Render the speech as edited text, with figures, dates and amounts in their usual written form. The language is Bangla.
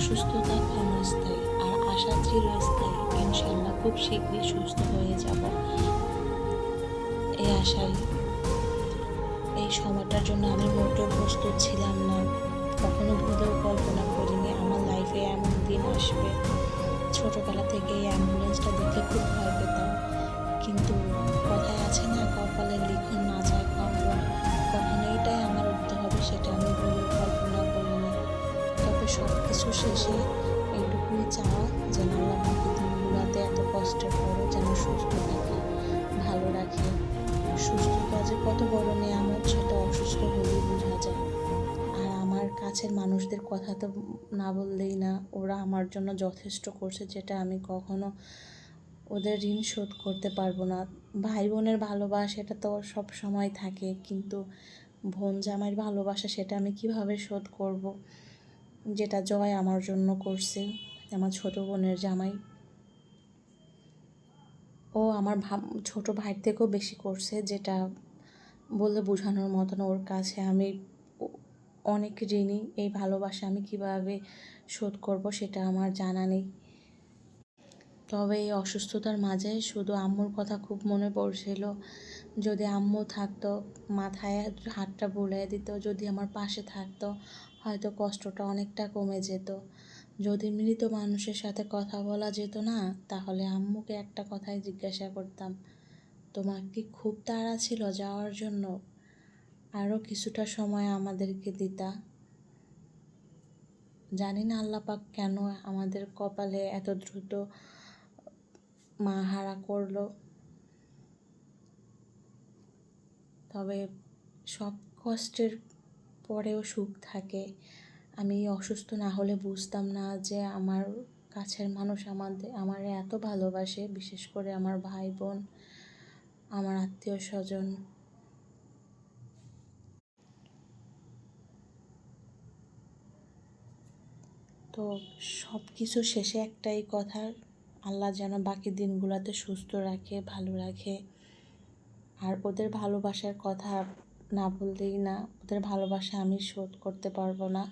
অসুস্থতা ক্ষণস্থায়ী আর আশা চিরস্থায়ী। ইনশাল্লাহ খুব শীঘ্রই সুস্থ হয়ে যাব, এই আশায়। এই সময়টার জন্য আমি মোটেও প্রস্তুত ছিলাম না, কখনো ভুলেও কল্পনা করিনি আমার লাইফে এমন দিন আসবে। ছোটবেলা থেকে এই অ্যাম্বুলেন্সটা দেখে খুব ভয় পেতাম, কিন্তু কথায় আছে না, কপালের লিখন না যায় খণ্ডন। কখনো এটাই আমার উঠতে হবে সেটা আমি ভুলেও কল্পনা করিনি। তবে সব কিছু শেষে এইটুকুই চাওয়া, যেন আল্লাহ বাকি দিনগুলোতে এত কষ্টের পরও যেন সুস্থ থাকে, ভালো রাখে। সুস্থতা যে কত বড় নিয়ামত সেটা অসুস্থ হলেই বোঝা যায়। আর আমার কাছের মানুষদের কথা তো না বললেই না, ওরা আমার জন্য যথেষ্ট করছে, যেটা আমি কখনো ওদের ঋণ শোধ করতে পারবো না। ভাই বোনের ভালোবাসা এটা তো সব সময় থাকে, কিন্তু বোন জামাইয়ের ভালোবাসা সেটা আমি কিভাবে শোধ করব, যেটা জয় আমার জন্য করছে, আমার ছোট বোনের জামাই। ও আমার ছোট ভাইয়ের থেকেও বেশি করছে, যেটা বলে বোঝানোর মতন। ওর কাছে আমি অনেক ঋণী। এই ভালোবাসা আমি কিভাবে শোধ করব সেটা আমার জানা নেই। তবে এই অসুস্থতার মাঝে শুধু আম্মুর কথা খুব মনে পড়ছিল। যদি আম্মু থাকতো, মাথায় হাতটা বুলিয়ে দিত, যদি আমার পাশে থাকতো, হয়তো কষ্টটা অনেকটা কমে যেত। যদি মৃত মানুষের সাথে কথা বলা যেত না, তাহলে আম্মুকে একটা কথাই জিজ্ঞাসা করতাম, তোমার কি খুব তাড়া ছিল যাওয়ার জন্য? আরও কিছুটা সময় আমাদেরকে দিতা। জানি না আল্লাহ পাক কেন আমাদের কপালে এত দ্রুত মা হারা করলো। তবে সব কষ্টের পরেও সুখ থাকে। আমি অসুস্থ না হলে বুঝতাম না যে আমার কাছের মানুষ আমার এত ভালোবাসে, বিশেষ করে আমার ভাই বোন, আমার আত্মীয় স্বজন। তো সব কিছু শেষে একটাই কথা, আল্লাহ যেন বাকি দিনগুলোতে সুস্থ রাখে, ভালো রাখে। আর ওদের ভালোবাসার কথা না বললেই না, ওদের ভালোবাসা আমি শোধ করতে পারবো না।